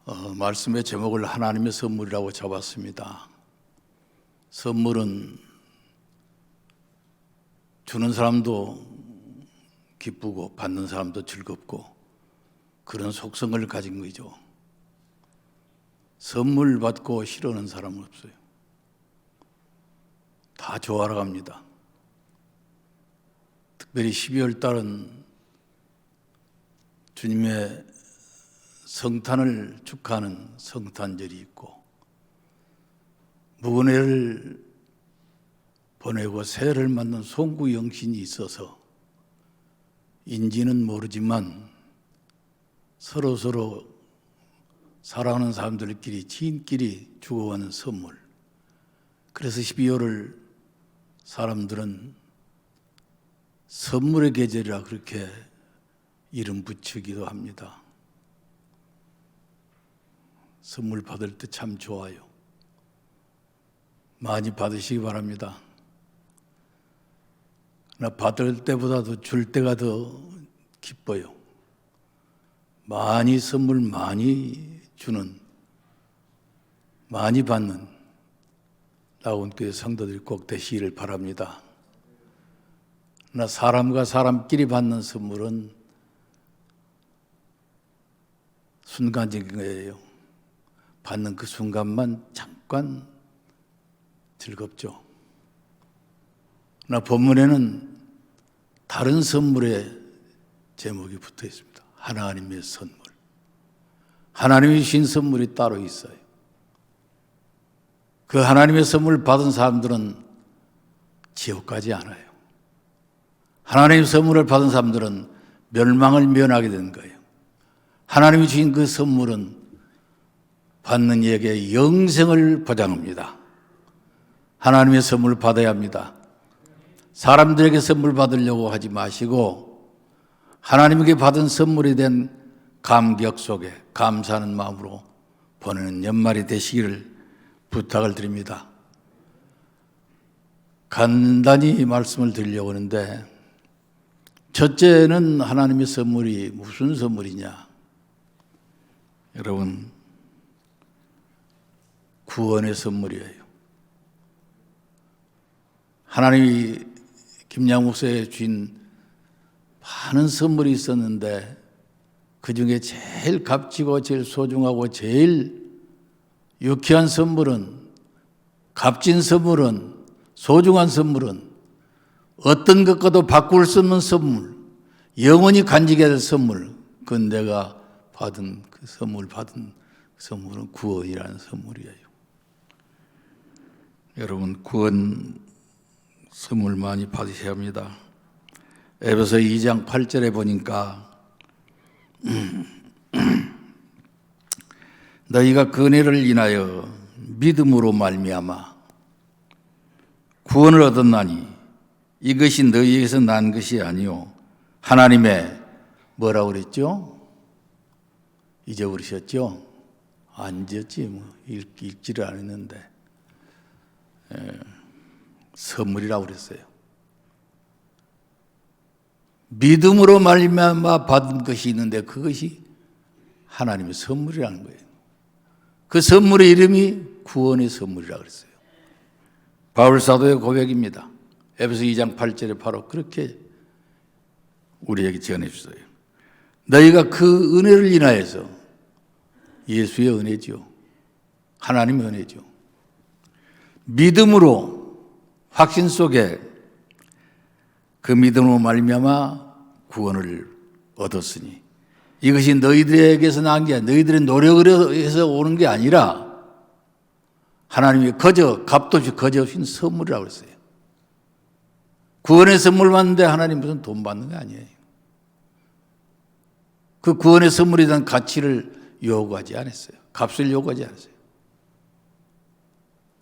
말씀의 제목을 하나님의 선물이라고 잡았습니다. 선물은 주는 사람도 기쁘고 받는 사람도 즐겁고 그런 속성을 가진 거죠. 선물 받고 싫어하는 사람은 없어요. 다 좋아하러 갑니다. 특별히 12월 달은 주님의 성탄을 축하하는 성탄절이 있고 무은혜를 보내고 새해를 맞는 송구영신이 있어서 인지는 모르지만 서로 사랑하는 사람들끼리 지인끼리 주고받는 선물. 그래서 12월을 사람들은 선물의 계절이라 그렇게 이름 붙이기도 합니다. 선물 받을 때 참 좋아요. 많이 받으시기 바랍니다. 그러나 받을 때보다도 줄 때가 더 기뻐요. 많이 선물 많이 주는, 많이 받는 나온교회 성도들이 꼭 되시기를 바랍니다. 그러나 사람과 사람끼리 받는 선물은 순간적인 거예요. 받는 그 순간만 잠깐 즐겁죠. 그러나 본문에는 다른 선물의 제목이 붙어 있습니다. 하나님의 선물. 하나님이 주신 선물이 따로 있어요. 그 하나님의 선물 받은 사람들은 지옥 가지 않아요. 하나님의 선물을 받은 사람들은 멸망을 면하게 되는 거예요. 하나님이 주신 그 선물은 받는 이에게 영생을 보장합니다. 하나님의 선물을 받아야 합니다. 사람들에게 선물 받으려고 하지 마시고 하나님에게 받은 선물이 된 감격 속에 감사하는 마음으로 보내는 연말이 되시기를 부탁을 드립니다. 간단히 말씀을 드리려고 하는데 첫째는 하나님의 선물이 무슨 선물이냐? 여러분, 구원의 선물이에요. 하나님이 김양 목사에 주신 많은 선물이 있었는데 그 중에 제일 값지고 제일 소중하고 제일 유쾌한 선물은, 값진 선물은, 소중한 선물은 어떤 것과도 바꿀 수 없는 선물, 영원히 간직해야 될 선물, 그건 내가 받은 그 선물은 구원이라는 선물이에요. 여러분, 구원 선물 많이 받으셔야 합니다. 에베소 2장 8절에 보니까 너희가 그 은혜를 인하여 믿음으로 말미암아 구원을 얻었나니 이것이 너희에게서 난 것이 아니요 하나님의 뭐라고 그랬죠? 잊어버리셨죠? 안 지었지 읽지를 안 했는데 선물이라고 그랬어요. 믿음으로 말미암아 받은 것이 있는데 그것이 하나님의 선물이라는 거예요. 그 선물의 이름이 구원의 선물이라고 그랬어요. 바울 사도의 고백입니다. 에베소 2장 8절에 바로 그렇게 우리에게 전해 주세요. 너희가 그 은혜를 인하여서, 예수의 은혜죠. 하나님의 은혜죠. 믿음으로, 확신 속에 그 믿음으로 말미암아 구원을 얻었으니 이것이 너희들에게서 난 게 아니라 너희들의 노력을 해서 오는 게 아니라 하나님이 값도 없이 거저 주신 선물이라고 했어요. 구원의 선물 받는데 하나님 무슨 돈 받는 게 아니에요. 그 구원의 선물에 대한 가치를 요구하지 않았어요. 값을 요구하지 않았어요.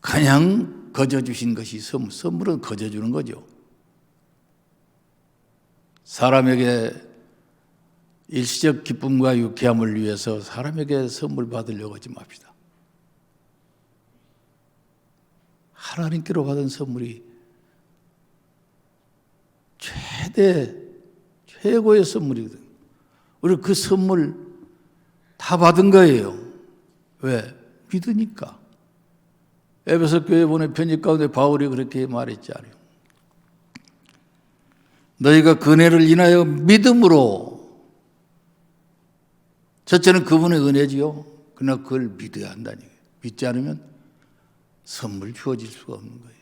그냥 거저 주신 것이 선물은 거저 주는 거죠. 사람에게 일시적 기쁨과 유쾌함을 위해서 사람에게 선물 받으려고 하지 맙시다. 하나님께로 받은 선물이 최고의 선물이거든요. 우리 그 선물 다 받은 거예요. 왜? 믿으니까. 에베소 교회 보낸 편지 가운데 바울이 그렇게 말했잖아요. 너희가 그네를 인하여 믿음으로, 첫째는 그분의 은혜지요. 그러나 그걸 믿어야 한다니. 믿지 않으면 선물 주어질 수가 없는 거예요.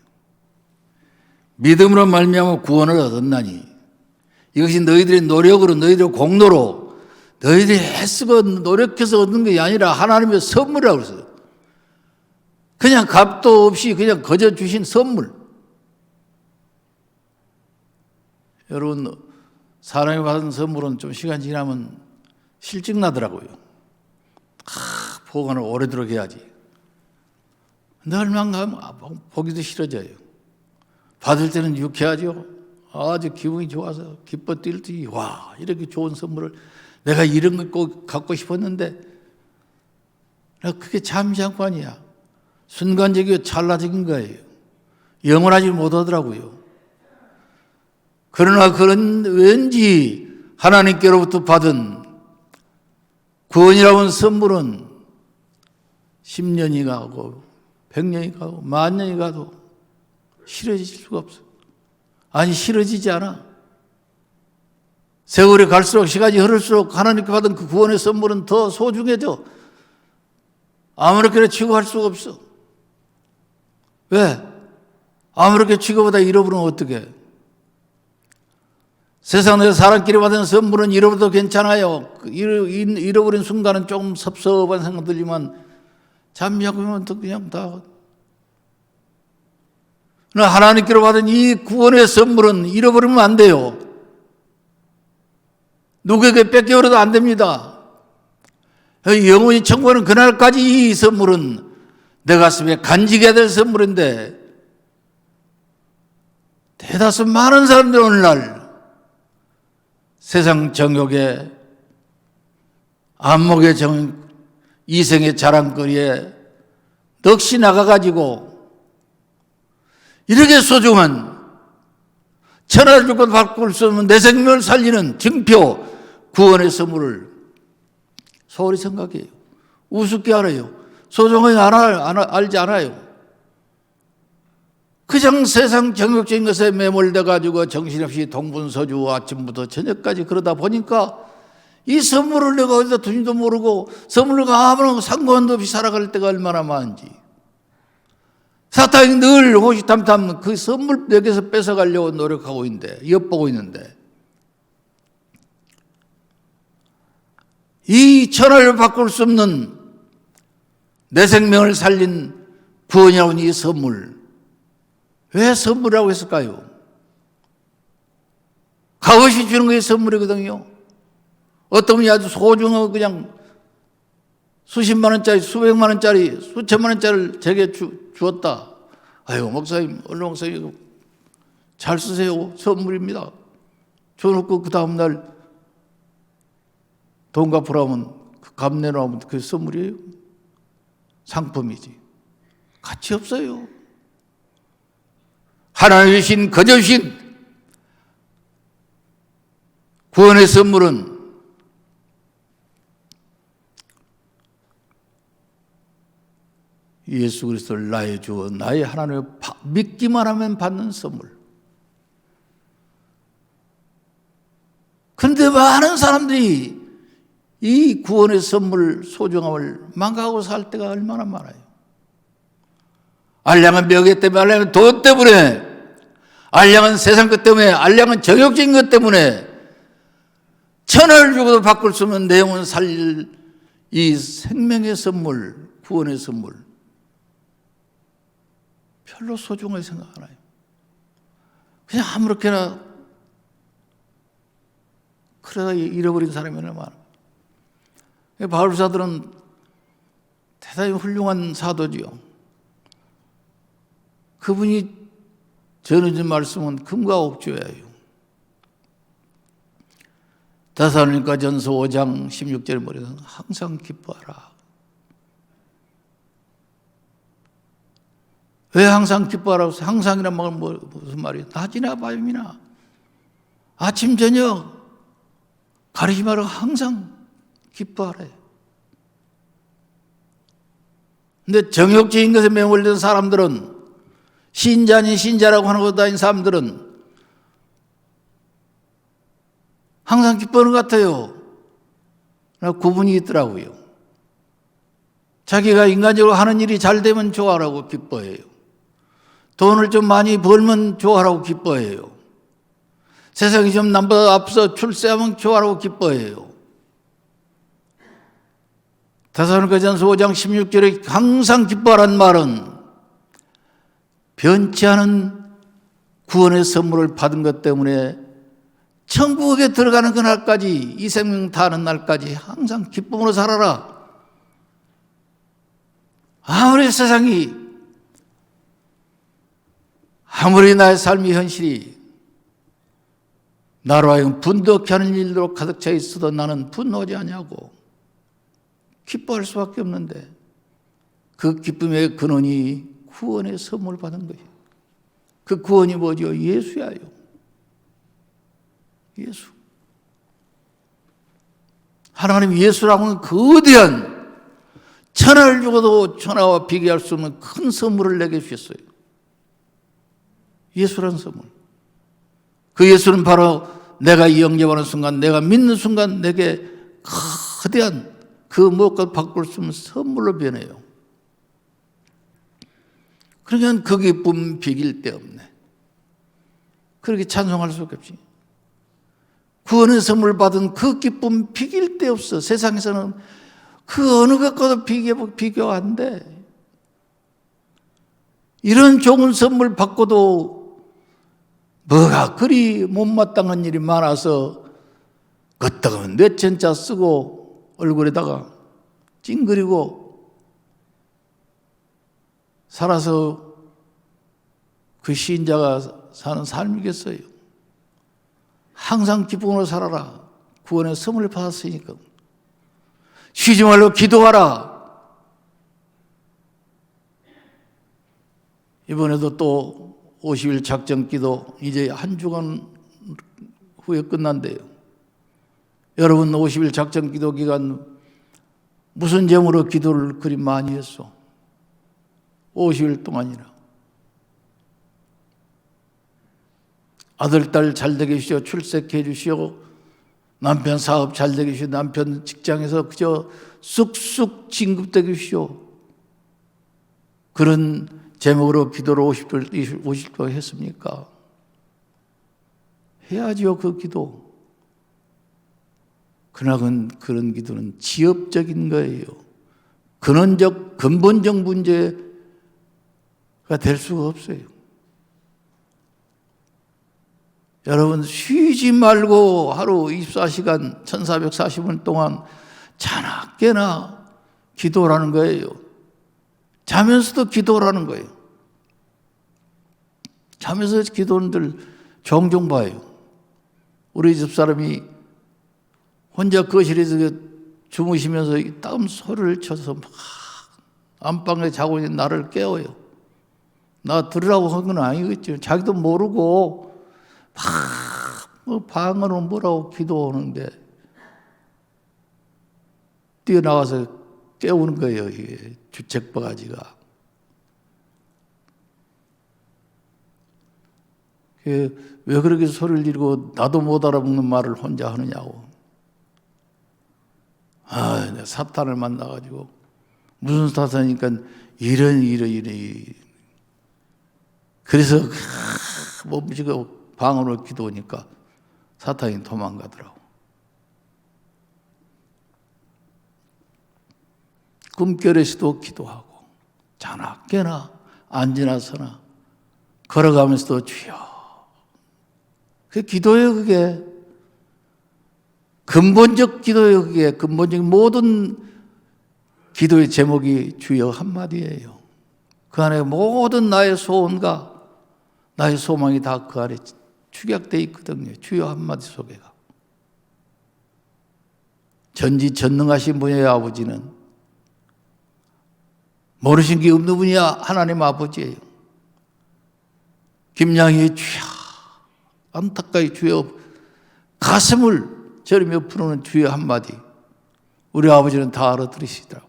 믿음으로 말미암아 구원을 얻었나니, 이것이 너희들의 노력으로, 너희들의 공로로, 너희들이 애쓰고 노력해서 얻는 게 아니라 하나님의 선물이라고 그랬어요. 그냥 값도 없이 그냥 거저 주신 선물. 여러분, 사람이 받은 선물은 좀 시간 지나면 실증 나더라고요. 보관을 오래도록 해야지. 근데 얼마 가면 보기도 싫어져요. 받을 때는 유쾌하죠. 아주 기분이 좋아서 기뻐 뛸 때, 와, 이렇게 좋은 선물을 내가 이런 걸 꼭 갖고 싶었는데, 그게 잠시한관이야. 순간적이고 찰나적인 거예요. 영원하지 못하더라고요. 그러나 그런 왠지 하나님께로부터 받은 구원이라는 선물은 10년이 가고 100년이 가고 10,000년이 가도 싫어질 수가 없어. 아니, 싫어지지 않아. 세월이 갈수록, 시간이 흐를수록 하나님께 받은 그 구원의 선물은 더 소중해져. 아무렇게나 취급할 수가 없어. 왜? 아무렇게 취급하다 잃어버리면 어떡해? 세상에서 사람끼리 받은 선물은 잃어버려도 괜찮아요. 잃어버린 순간은 조금 섭섭한 생각 들지만 잠시하고 보면 또 그냥 다. 그러나 하나님께로 받은 이 구원의 선물은 잃어버리면 안 돼요. 누구에게 뺏겨버려도 안 됩니다. 영원히 천국하는 그날까지 이 선물은 내 가슴에 간직해야 될 선물인데, 대다수 많은 사람들이 오늘날 세상 정욕에, 안목의 이생의 자랑거리에 넋이 나가가지고 이렇게 소중한 천하를 주고 바꿀 수 없는 내 생명을 살리는 증표 구원의 선물을 소홀히 생각해요. 우습게 알아요. 소중하게 알지 않아요. 그냥 세상 정욕적인 것에 매몰돼가지고 정신없이 동분서주 아침부터 저녁까지 그러다 보니까 이 선물을 내가 어디다 두지도 모르고 선물과 아무런 상관도 없이 살아갈 때가 얼마나 많은지. 사탄이 늘 호시탐탐 그 선물 내게서 뺏어가려고 노력하고 있는데, 엿보고 있는데, 이 천하를 바꿀 수 없는 내 생명을 살린 구원이라고 하는 이 선물, 왜 선물이라고 했을까요? 값없이 주는 게 선물이거든요. 어떤 분이 아주 소중하고 그냥 수십만 원짜리, 수백만 원짜리, 수천만 원짜리를 제게 주었다. 아유, 목사님, 얼른 목사님, 잘 쓰세요. 선물입니다. 줘놓고 그 다음날 돈 갚으라면, 값 내놓으면 그게 선물이에요? 상품이지. 가치 없어요. 하나님이 주신, 거저 주신 구원의 선물은 예수 그리스도를 나의 주, 나의 하나님을 믿기만 하면 받는 선물. 그런데 많은 사람들이 이 구원의 선물 소중함을 망각하고 살 때가 얼마나 많아요. 알량한 명예 때문에, 알량한 돈 때문에, 알량한 세상 것 때문에, 알량한 정욕적인 것 때문에 천하를 주고도 바꿀 수 없는 내 영혼 살릴 이 생명의 선물, 구원의 선물 별로 소중하게 생각 안 해요. 그냥 아무렇게나 그러다 잃어버린 사람이 얼마나 많아요. 바울사들은 대단히 훌륭한 사도지요. 그분이 전해준 말씀은 금과 옥조예요. 데살로니가 전서 5장 16절에 뭐래요? 항상 기뻐하라. 왜 항상 기뻐하라고? 항상이란 말은 무슨 말이에요? 낮이나 밤이나 아침 저녁 가리지 말고 항상 기뻐하래. 근데 정욕적인 것에 매몰된 사람들은, 신자 아닌 신자라고 하는 것 다닌 사람들은 항상 기뻐하는 것 같아요. 구분이 있더라고요. 자기가 인간적으로 하는 일이 잘 되면 좋아라고 기뻐해요. 돈을 좀 많이 벌면 좋아라고 기뻐해요. 세상이 좀 남보다 앞서 출세하면 좋아라고 기뻐해요. 데살로니가전서 5장 16절에 항상 기뻐하라는 말은 변치 않은 구원의 선물을 받은 것 때문에 천국에 들어가는 그날까지, 이 생명 다하는 날까지 항상 기쁨으로 살아라. 아무리 나의 삶의 현실이 나로 하여금 분노케 하는 일로 가득 차 있어도 나는 분노하지 않냐고 기뻐할 수밖에 없는데, 그 기쁨의 근원이 구원의 선물을 받은 거예요. 그 구원이 뭐죠? 예수야요. 예수. 하나님 예수라고 하는 거대한, 천하를 주고도 천하와 비교할 수 없는 큰 선물을 내게 주셨어요. 예수라는 선물. 그 예수는 바로 내가 영접하는 순간, 내가 믿는 순간 내게 거대한 그 무엇과도 바꿀 수 없는 선물로 변해요. 그러니까 그 기쁨 비길 데 없네. 그렇게 찬송할 수밖에 없지. 구원의 선물 받은 그 기쁨 비길 데 없어. 세상에서는 그 어느 것과도 비교 안 돼. 이런 좋은 선물 받고도 뭐가 그리 못마땅한 일이 많아서 끄떡하면 몇 천자 쓰고 얼굴에다가 찡그리고 살아서 그 신자가 사는 삶이겠어요. 항상 기쁨으로 살아라. 구원의 선물을 받았으니까. 쉬지 말고 기도하라. 이번에도 또 50일 작정 기도 이제 한 주간 후에 끝난대요. 여러분 50일 작정 기도 기간 무슨 제목으로 기도를 그리 많이 했어? 50일 동안이나. 아들, 딸 잘 되게 해주시오. 출세케 해주시오. 남편 사업 잘 되게 해주시오. 남편 직장에서 그저 쑥쑥 진급되게 해주시오. 그런 제목으로 기도를 50일 했습니까? 해야지요, 그 기도. 그러나 그런 기도는 지엽적인 거예요. 근본적 문제가 될 수가 없어요. 여러분, 쉬지 말고 하루 24시간 1440분 동안 자나 깨나 기도라는 거예요. 자면서도 기도라는 거예요. 자면서 기도는 늘 종종 봐요. 우리 집사람이 혼자 거실에서 주무시면서 땀 소리를 쳐서 막 안방에 자고 있는 나를 깨워요. 나 들으라고 한 건 아니겠죠. 자기도 모르고 막 방으로 뭐라고 기도하는데 뛰어나가서 깨우는 거예요. 이게 주책바가지가. 왜 그렇게 소리를 지르고 나도 못 알아먹는 말을 혼자 하느냐고. 내가 사탄을 만나가지고 무슨 사탄이니까 이런. 그래서 몸치고 방으로 기도하니까 사탄이 도망가더라고. 꿈결에서도 기도하고 자나 깨나 앉으나 서나 걸어가면서도 주여. 그게 기도예요. 그게 근본적 기도예요. 그게 근본적인 모든 기도의 제목이 주여 한마디예요. 그 안에 모든 나의 소원과 나의 소망이 다 그 안에 축약되어 있거든요. 주여 한마디 속에가. 전지전능하신 분의 아버지는 모르신 게 없는 분이야. 하나님 아버지예요. 김양희의 주여, 안타까이 주여, 가슴을 저리며 부르는 주여 한마디. 우리 아버지는 다 알아들으시더라고.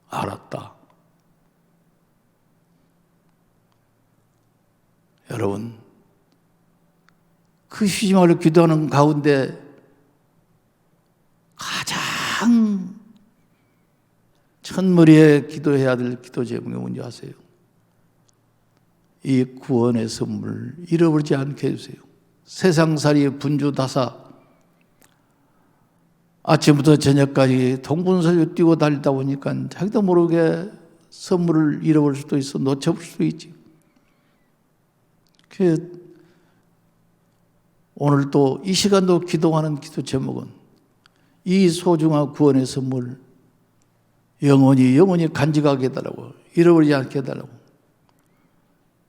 알았다. 여러분, 그 쉬지 말고 기도하는 가운데 가장 첫머리에 기도해야 될 기도 제목이 뭔지 아세요? 이 구원의 선물 잃어버리지 않게 해주세요. 세상살이의 분주다사, 아침부터 저녁까지 동분서주 뛰고 달리다 보니까 자기도 모르게 선물을 잃어버릴 수도 있어, 놓쳐볼 수도 있지. 오늘 또 이 시간도 기도하는 기도 제목은 이 소중한 구원의 선물 영원히 간직하게 해달라고, 잃어버리지 않게 해달라고.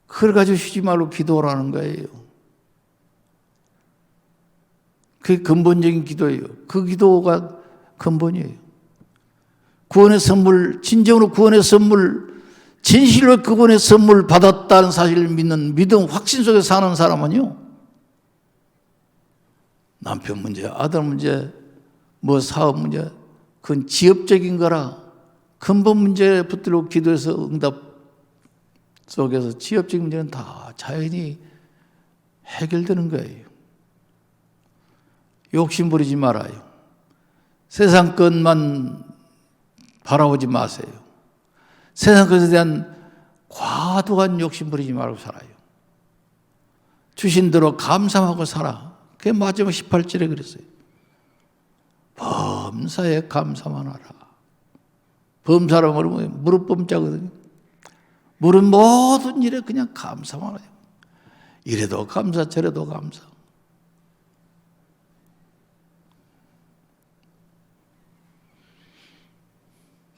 그걸 가지고 쉬지 말고 기도하라는 거예요. 그게 근본적인 기도예요. 그 기도가 근본이에요. 구원의 선물, 진정으로 구원의 선물, 진실로 그 구원의 선물 받았다는 사실을 믿는 믿음 확신 속에 사는 사람은요, 남편 문제, 아들 문제, 뭐 사업 문제, 그건 지엽적인 거라 근본 문제에 붙들고 기도해서 응답 속에서 지엽적인 문제는 다 자연히 해결되는 거예요. 욕심 부리지 말아요. 세상 것만 바라보지 마세요. 세상 것에 대한 과도한 욕심 부리지 말고 살아요. 주신 대로 감사하고 살아. 그게 마지막 18절에 그랬어요. 범사에 감사만 하라. 범사라고 그러면 무릎 범자거든요. 무릎 모든 일에 그냥 감사만 해요. 이래도 감사, 저래도 감사.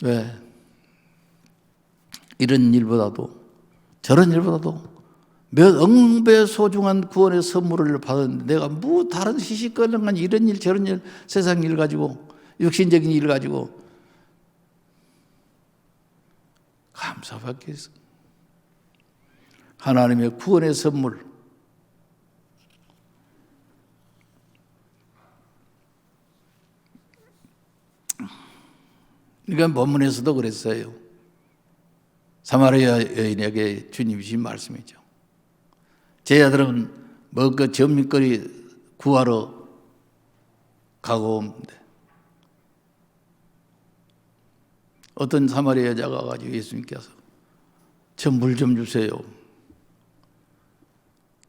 왜? 이런 일보다도, 저런 일보다도 몇 억배 소중한 구원의 선물을 받았는데 내가 뭐 다른 시시껄렁한 이런 일 저런 일 세상 일 가지고 육신적인 일 가지고 감사밖에 없어. 하나님의 구원의 선물, 그러니까 본문에서도 그랬어요. 사마리아 여인에게 주님이 주신 말씀이죠. 제 아들은 먹을 점심거리 구하러 가고 오는데 어떤 사마리아 여자가 가지고 예수님께서 저 물 좀 주세요.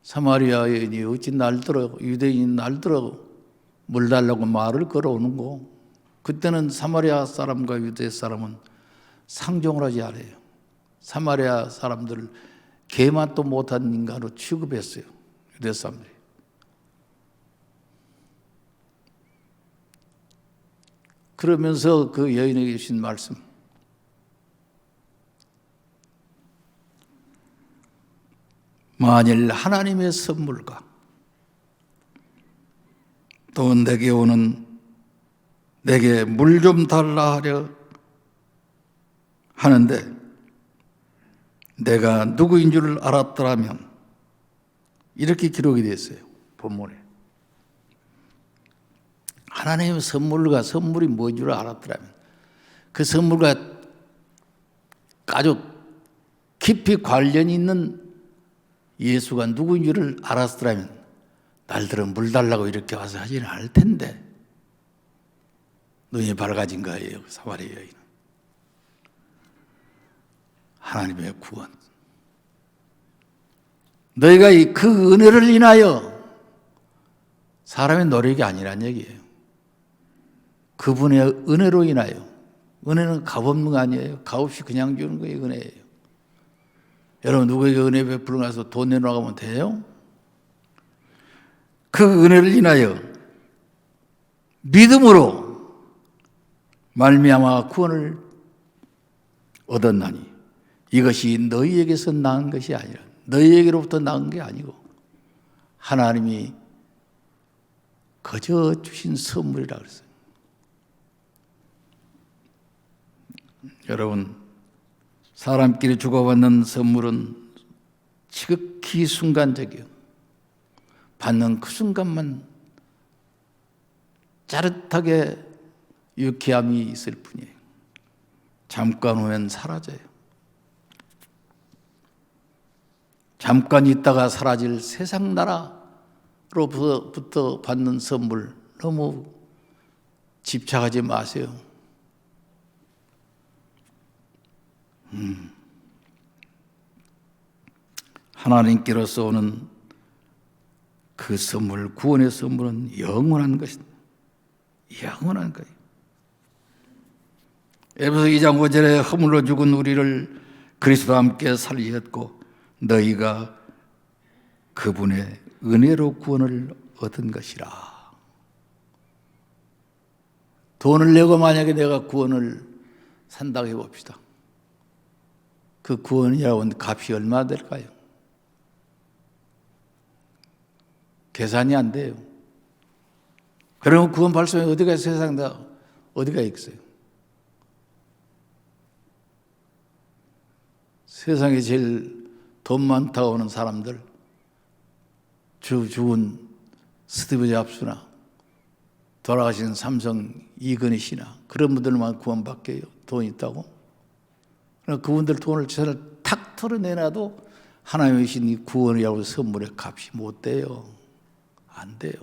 사마리아 여인이 어찌 날더라고, 유대인이 날더라고 물 달라고 말을 걸어오는 거. 그때는 사마리아 사람과 유대 사람은 상종을 하지 않아요. 사마리아 사람들을 개맛도 못한 인간으로 취급했어요. 유대 사람들이. 그러면서 그 여인에게 주신 말씀, 만일 하나님의 선물과 또 내게 오는 내게 물 좀 달라 하려 하는데 내가 누구인 줄을 알았더라면, 이렇게 기록이 되어 있어요. 본문에. 하나님의 선물이 뭔 줄 알았더라면, 그 선물과 아주 깊이 관련이 있는 예수가 누구인 줄을 알았더라면 날들은 물 달라고 이렇게 와서 하지는 않을 텐데. 눈이 밝아진 거예요. 사마리아 여인은. 하나님의 구원. 너희가 그 은혜를 인하여, 사람의 노력이 아니란 얘기예요. 그분의 은혜로 인하여. 은혜는 값없는 거 아니에요. 값없이 그냥 주는 거예요. 은혜예요. 여러분, 누구에게 은혜 베풀어 가서 돈 내놓으면 돼요? 그 은혜를 인하여 믿음으로 말미암아 구원을 얻었나니 이것이 너희에게서 나은 것이 아니라, 너희에게로부터 나은 게 아니고 하나님이 거저 주신 선물이라 그랬어요. 여러분, 사람끼리 주고받는 선물은 지극히 순간적이에요. 받는 그 순간만 짜릿하게 유쾌함이 있을 뿐이에요. 잠깐 후면 사라져요. 잠깐 있다가 사라질 세상 나라로부터 받는 선물 너무 집착하지 마세요. 하나님께로서 오는 그 선물, 구원의 선물은 영원한 것입니다. 영원한 거예요. 에베소 2장 5절에 허물로 죽은 우리를 그리스도와 함께 살리셨고 너희가 그분의 은혜로 구원을 얻은 것이라. 돈을 내고 만약에 내가 구원을 산다고 해봅시다. 그 구원이라고 하는 값이 얼마나 될까요? 계산이 안 돼요. 그러면 구원 발송에 어디가 세상에 어디가 있어요? 세상에 제일 돈 많다고 하는 사람들, 죽은 스티브 잡스나 돌아가신 삼성 이건희 씨나 그런 분들만 구원받게요. 돈 있다고. 그러나 그분들 돈을 탁 털어내놔도 하나님의 신 이 구원이라고 선물의 값이 못 돼요. 안 돼요.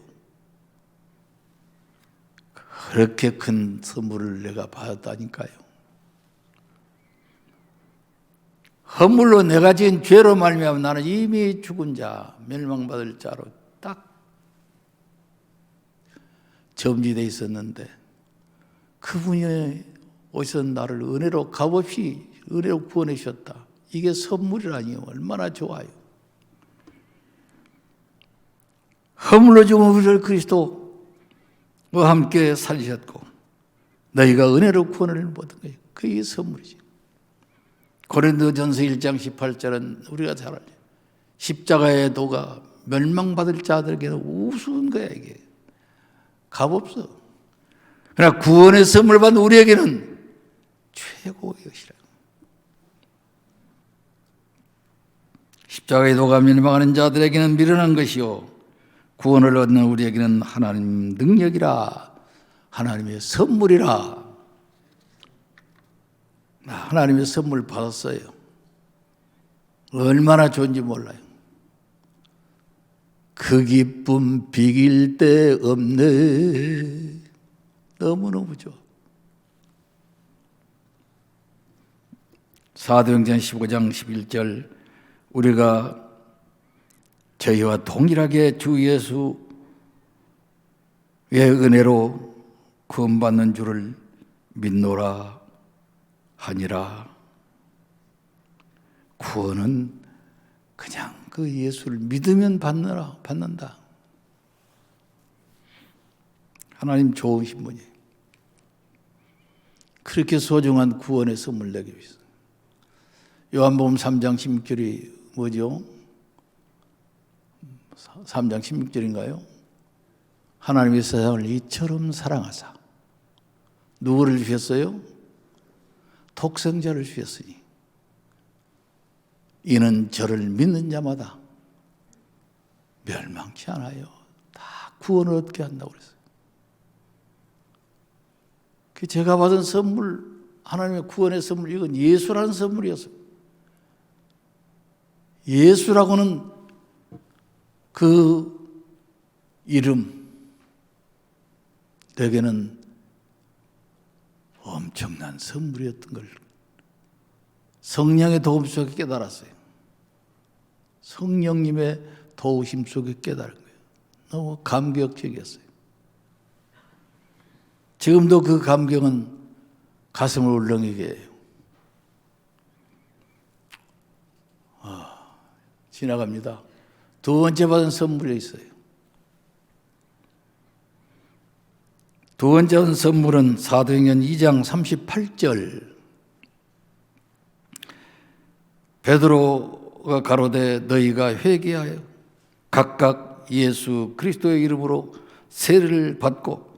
그렇게 큰 선물을 내가 받았다니까요. 허물로 내가 지은 죄로 말미암아 나는 이미 죽은 자, 멸망받을 자로 딱 점지되어 있었는데 그분이 오셔서 나를 은혜로 값없이 은혜로 구원해 주셨다. 이게 선물이라니 얼마나 좋아요. 허물로 죽은 우리를 그리스도와 함께 살리셨고 너희가 은혜로 구원을 얻은 거예요. 그게 선물이지. 고린도전서 1장 18절은 우리가 잘 알죠. 십자가의 도가 멸망받을 자들에게는 우스운 거야 이게. 값없어. 그러나 구원의 선물 받은 우리에게는 최고의 것이라. 십자가의 도가 멸망하는 자들에게는 미련한 것이요 구원을 얻는 우리에게는 하나님 능력이라, 하나님의 선물이라. 하나님의 선물 받았어요. 얼마나 좋은지 몰라요. 그 기쁨 비길 데 없네. 너무너무 좋아. 사도행전 15장 11절 우리가 저희와 동일하게 주 예수의 은혜로 구원받는 줄을 믿노라 하니라. 구원은 그냥 그 예수를 믿으면 받는다. 하나님 좋으신 분이에요. 그렇게 소중한 구원의 선물 내게 주셨어요. 요한복음 3장 16절이 뭐죠? 3장 16절인가요? 하나님이 세상을 이처럼 사랑하사 누구를 주셨어요? 독생자를 주셨으니 이는 저를 믿는 자마다 멸망치 않아요. 다 구원을 얻게 한다고 그랬어요. 제가 받은 선물, 하나님의 구원의 선물, 이건 예수라는 선물이었어요. 예수라고는 그 이름, 내게는 엄청난 선물이었던 걸 성령의 도움 속에 깨달았어요. 성령님의 도우심 속에 깨달은 거예요. 너무 감격적이었어요. 지금도 그 감격은 가슴을 울렁이게 해요. 지나갑니다. 두 번째 받은 선물이 있어요. 두 번째 받은 선물은 사도행전 2장 38절 베드로가 가로되 너희가 회개하여 각각 예수 그리스도의 이름으로 세례를 받고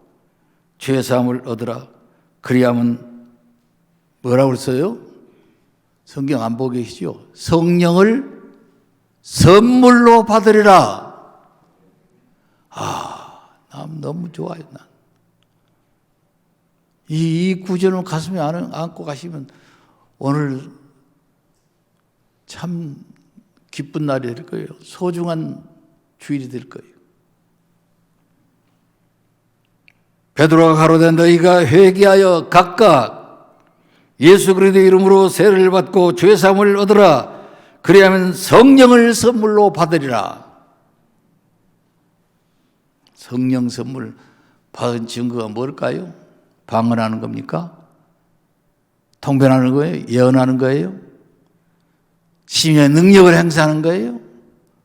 죄사함을 얻으라. 그리하면 뭐라고 했어요? 성경 안 보고 계시죠? 성령을 선물로 받으리라. 난 너무 좋아요. 난. 이 구절을 가슴에 안고 가시면 오늘 참 기쁜 날이 될 거예요. 소중한 주일이 될 거예요. 베드로가 가로되 너희가 회개하여 각각 예수 그리스도의 이름으로 세례를 받고 죄 사함을 얻으라. 그리하면 성령을 선물로 받으리라. 성령 선물 받은 증거가 뭘까요? 방언하는 겁니까? 통변하는 거예요? 예언하는 거예요? 신의 능력을 행사하는 거예요?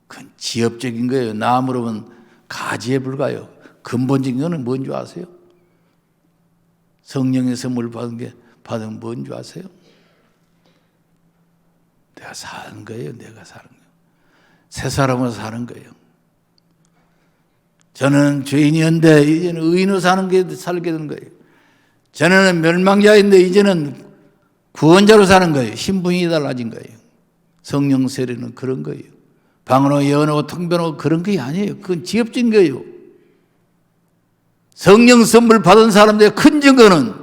그건 지엽적인 거예요. 나 물으면 가지에 불과해요. 근본적인 거는 뭔지 아세요? 성령의 선물을 받은 뭔지 아세요? 내가 사는 거예요. 내가 사는 거예요. 새 사람으로 사는 거예요. 저는 죄인이었는데 이제는 의인으로 살게 되는 거예요. 전에는 멸망자인데 이제는 구원자로 사는 거예요. 신분이 달라진 거예요. 성령 세례는 그런 거예요. 방언하고 예언하고 통변하고 그런 게 아니에요. 그건 지엽적인 거예요. 성령 선물 받은 사람들의 큰 증거는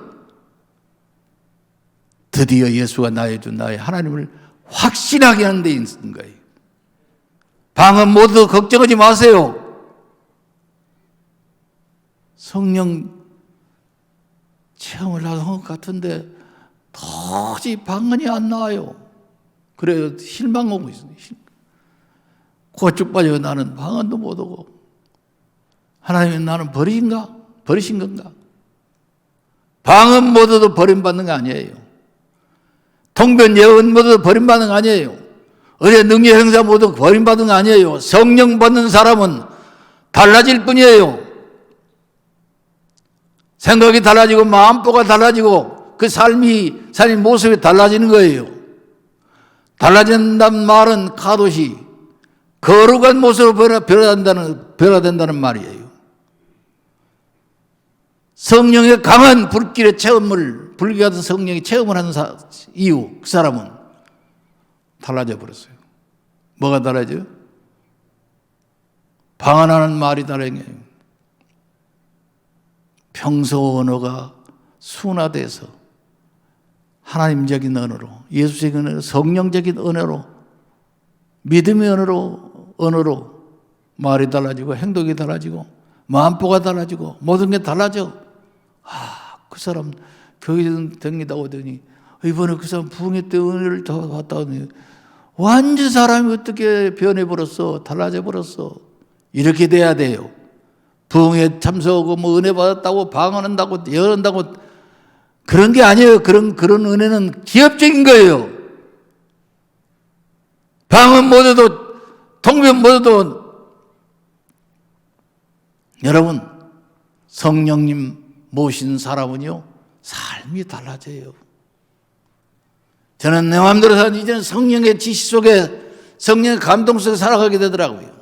드디어 예수가 나의 주 나의 하나님을 확신하게 하는 데 있는 거예요. 방언 모두 걱정하지 마세요. 성령 체험을 하는 것 같은데 도저히 방언이 안 나와요. 그래요. 실망하고 있어요. 고쭉 빠져 나는 방언도 못하고 하나님은 나는 버리신 건가? 방언 모두도 버림받는 거 아니에요. 통변 예언 모두 버림받는 거 아니에요. 의뢰 능력 행사 모두 버림받는 거 아니에요. 성령 받는 사람은 달라질 뿐이에요. 생각이 달라지고 마음보가 달라지고 그 삶 모습이 달라지는 거예요. 달라진다는 말은 가도시 거룩한 모습으로 변화된다는 말이에요. 성령의 강한 불길의 체험을 불길 같은 성령의 체험을 하는 이유 그 사람은 달라져 버렸어요. 뭐가 달라져요? 방언하는 말이 다른 거예요. 평소 언어가 순화돼서 하나님적인 언어로, 예수적인 언어로, 성령적인 언어로, 믿음의 언어로 말이 달라지고 행동이 달라지고 마음보가 달라지고 모든 게 달라져. 그 사람 교회 다니다 오더니 이번에 그 사람 부흥회 때 은혜를 더 받다 오더니 완전 사람이 어떻게 변해버렸어. 달라져버렸어. 이렇게 돼야 돼요. 부흥회 참석하고 은혜 받았다고 방언한다고 예언한다고 그런 게 아니에요. 그런 은혜는 기업적인 거예요. 방언 모두도 통변 모두도 여러분 성령님 모신 사람은요 삶이 달라져요. 저는 내 마음대로 사는 이제는 성령의 지시 속에 성령의 감동 속에 살아가게 되더라고요.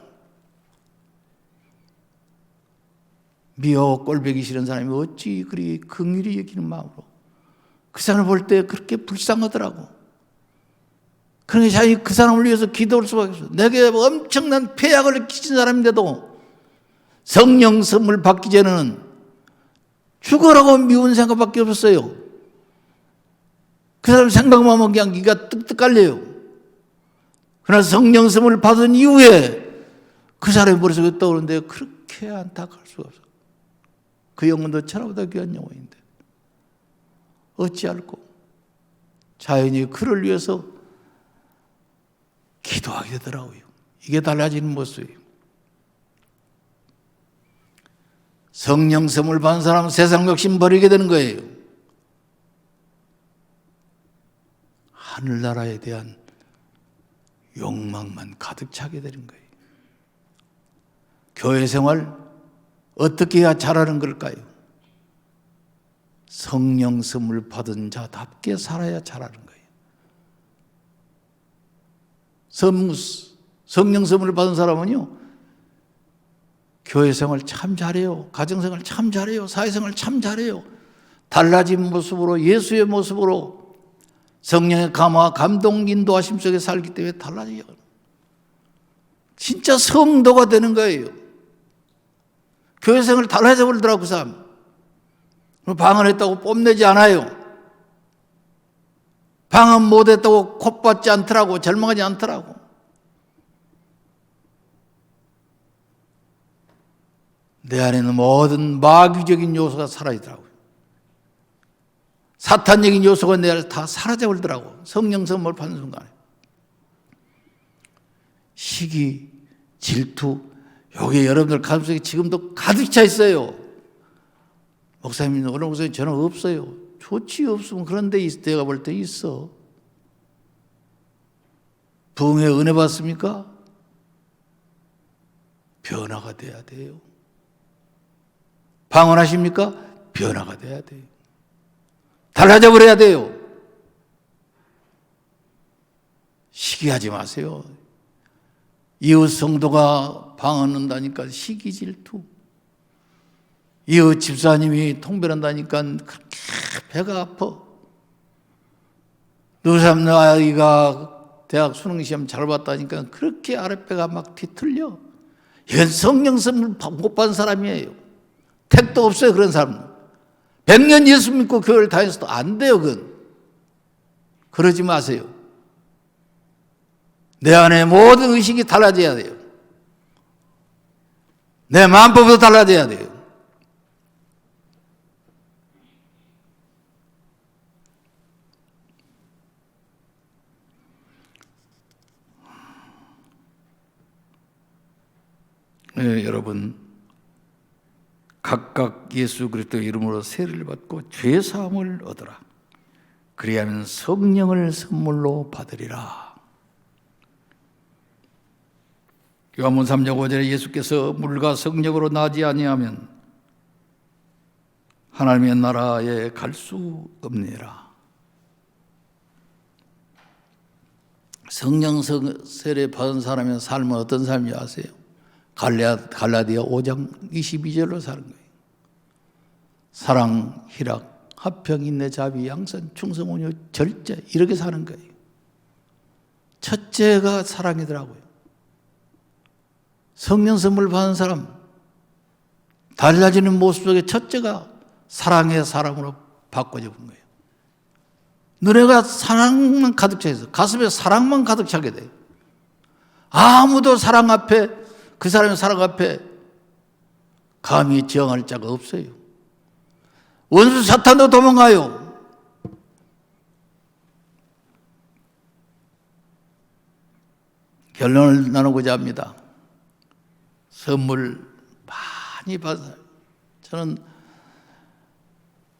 미워 꼴보기 싫은 사람이 어찌 그리 긍휼히 여기는 마음으로 그 사람을 볼 때 그렇게 불쌍하더라고. 그러니 자기 그 사람을 위해서 기도할 수밖에 없어요. 내게 엄청난 폐악을 끼친 사람인데도 성령 선물 받기 전에는 죽어라고 미운 생각밖에 없었어요. 그 사람 생각만 하면 그냥 기가 뜩뜩 깔려요. 그러나 성령 선물 받은 이후에 그 사람의 머릿속에 떠오르는데 그렇게 안타까울 수가 없어요. 그 영혼도 천하보다 귀한 영혼인데 어찌할꼬 자연히 그를 위해서 기도하게 되더라고요. 이게 달라지는 모습이에요. 성령 선물 받은 사람은 세상 욕심 버리게 되는 거예요. 하늘나라에 대한 욕망만 가득 차게 되는 거예요. 교회 생활 어떻게 해야 잘하는 걸까요? 성령 선물 받은 자답게 살아야 잘하는 거예요. 성령 선물을 받은 사람은요 교회 생활 참 잘해요. 가정 생활 참 잘해요. 사회 생활 참 잘해요. 달라진 모습으로 예수의 모습으로 성령의 감화 감동 인도하심 속에 살기 때문에 달라져요. 진짜 성도가 되는 거예요. 교회 생활 달라져 버리더라고 그 사람. 방언했다고 뽐내지 않아요. 방언 못했다고 콧받지 않더라고. 절망하지 않더라고. 내 안에는 모든 마귀적인 요소가 사라지더라고요. 사탄적인 요소가 내 안에서 다 사라져버리더라고. 성령 선물 받는 순간에. 시기, 질투, 요게 여러분들 가슴속에 지금도 가득 차 있어요. 목사님, 오늘 목사님 저는 없어요. 좋지, 없으면 그런데 내가 볼 때 있어. 부흥의 은혜 받습니까? 변화가 돼야 돼요. 방언하십니까? 변화가 돼야 돼요. 달라져 버려야 돼요. 시기하지 마세요. 이웃 성도가 방언한다니까 시기 질투. 이웃 집사님이 통변한다니까 그렇게 배가 아파. 너삼 아이가 대학 수능시험 잘 봤다니까 그렇게 아랫배가 막 뒤틀려. 이건 성령 선물 못 받은 사람이에요. 택도 없어요, 그런 사람은. 100년 예수 믿고 교회를 다녔어도 안 돼요, 그건. 그러지 마세요. 내 안에 모든 의식이 달라져야 돼요. 내 마음법도 달라져야 돼요. 네, 여러분 각각 예수 그리스도 이름으로 세례를 받고 죄 사함을 얻으라. 그리하면 성령을 선물로 받으리라. 요한복음 3장 5절에 예수께서 물과 성령으로 나지 아니하면 하나님의 나라에 갈 수 없느니라. 성령 세례 받은 사람의 삶은 어떤 삶인지 아세요? 갈라디아 5장 22절로 사는 거예요. 사랑, 희락, 화평, 인내, 자비, 양선, 충성, 온유, 절제 이렇게 사는 거예요. 첫째가 사랑이더라고요. 성령 선물 받은 사람 달라지는 모습 속에 첫째가 사랑의 사람으로 바꿔져 본 거예요. 너네가 사랑만 가득 차 있어. 가슴에 사랑만 가득 차게 돼요. 아무도 사랑 앞에 그 사람의 사랑 앞에 감히 저항할 자가 없어요. 원수 사탄도 도망가요. 결론을 나누고자 합니다. 선물 많이 받아요. 저는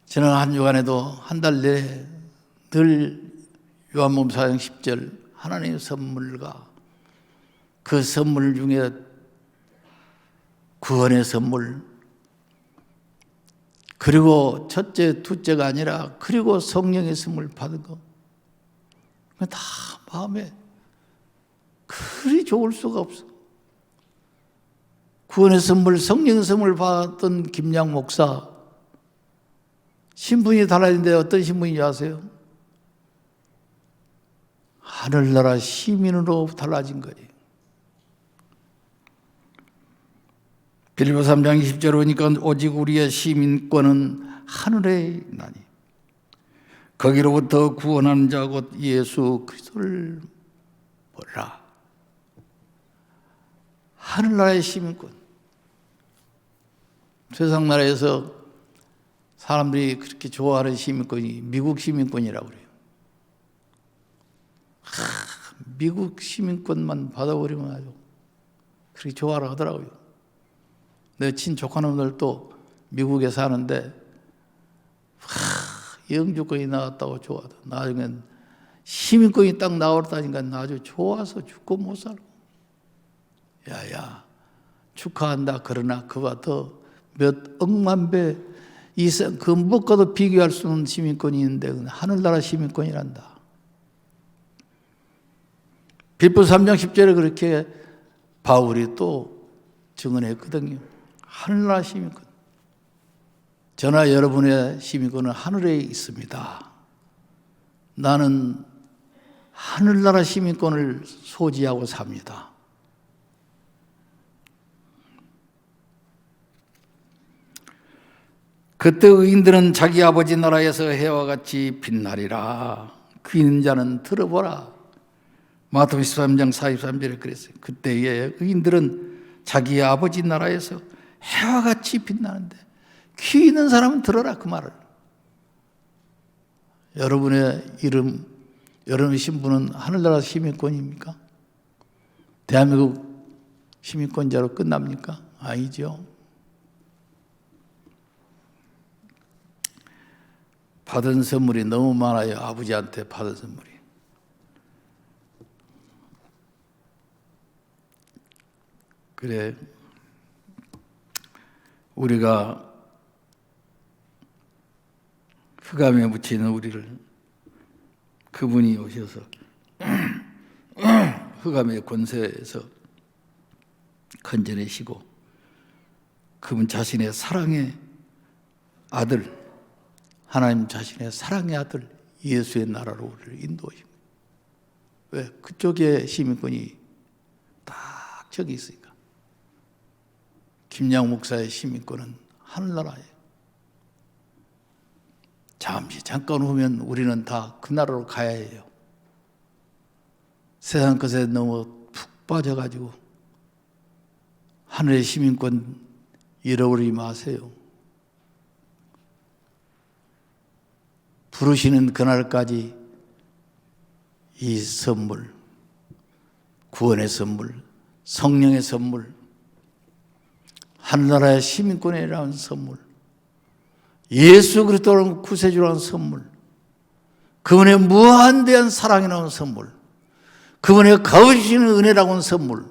지난 한 주간에도 한 달 내에 늘 요한복음 4장 10절 하나님의 선물과 그 선물 중에 구원의 선물, 그리고 첫째, 둘째가 아니라 그리고 성령의 선물 받은 거, 다 마음에 그리 좋을 수가 없어. 구원의 선물, 성령의 선물 받던 김양 목사 신분이 달라진데 어떤 신분인지 아세요? 하늘나라 시민으로 달라진 거예요. 빌립보 3장 20절 보니까 오직 우리의 시민권은 하늘에 있나니 거기로부터 구원하는 자 곧 예수 그리스도를 보라. 하늘나라의 시민권. 세상 나라에서 사람들이 그렇게 좋아하는 시민권이 미국 시민권이라고 그래요. 미국 시민권만 받아버리면 아주 그렇게 좋아라 하더라고요. 내 친조카놈들도 미국에 사는데 영주권이 나왔다고 좋아하다. 나중엔 시민권이 딱 나왔다니까 아주 좋아서 죽고 못 살고. 야야 축하한다. 그러나 그와 더 몇 억만 배 이상 그 무엇과도 비교할 수 없는 시민권이 있는데 하늘나라 시민권이란다. 빌립보 3장 10절에 그렇게 바울이 또 증언했거든요. 하늘나라 시민권. 저나 여러분의 시민권은 하늘에 있습니다. 나는 하늘나라 시민권을 소지하고 삽니다. 그때 의인들은 자기 아버지 나라에서 해와 같이 빛나리라. 귀 있는 자는 들어보라. 마태복음 13장 43절에 그랬어요. 그때의 의인들은 자기 아버지 나라에서 해와 같이 빛나는데 귀 있는 사람은 들어라 그 말을. 여러분의 이름, 여러분의 신분은 하늘나라 시민권입니까? 대한민국 시민권자로 끝납니까? 아니죠. 받은 선물이 너무 많아요. 아버지한테 받은 선물이. 그래, 우리가 흑암에 묻히는 우리를 그분이 오셔서 흑암의 권세에서 건져내시고 그분 자신의 사랑의 아들, 하나님 자신의 사랑의 아들 예수의 나라로 우리를 인도하십니다. 왜? 그쪽에 시민권이 딱 저기 있으니까. 김양 목사의 시민권은 하늘나라예요. 잠깐 후면 우리는 다 그 나라로 가야 해요. 세상 것에 너무 푹 빠져가지고 하늘의 시민권 잃어버리지 마세요. 부르시는 그날까지 이 선물, 구원의 선물, 성령의 선물, 하늘나라의 시민권이라는 선물, 예수 그리스도라는 구세주라는 선물, 그분의 무한대한 사랑이라는 선물, 그분의 갚으시는 은혜라고 하는 선물,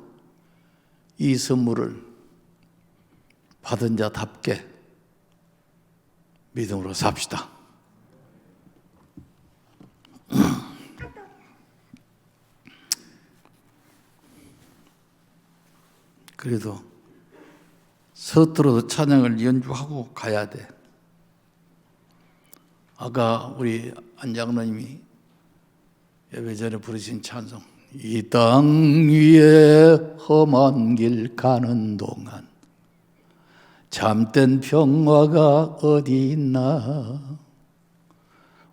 이 선물을 받은 자답게 믿음으로 삽시다. 그래도 서투러도 찬양을 연주하고 가야 돼. 아까 우리 안 장로님이 예배 전에 부르신 찬송, 이 땅 위에 험한 길 가는 동안 참된 평화가 어디 있나.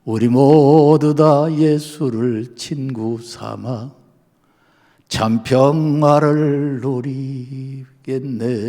우리 모두 다 예수를 친구 삼아 참 평화를 누리겠네.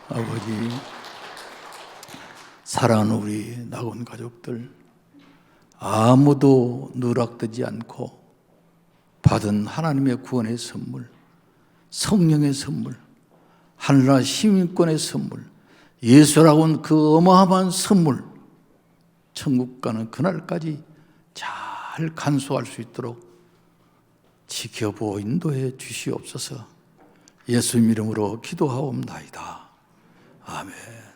아버지, 사랑하는 우리 낙원 가족들, 아무도 누락되지 않고 받은 하나님의 구원의 선물, 성령의 선물, 하늘나라 시민권의 선물, 예수라고 하는 그 어마어마한 선물, 천국 가는 그날까지 잘 간수할 수 있도록 지켜보고 인도해 주시옵소서. 예수님 이름으로 기도하옵나이다. 아멘.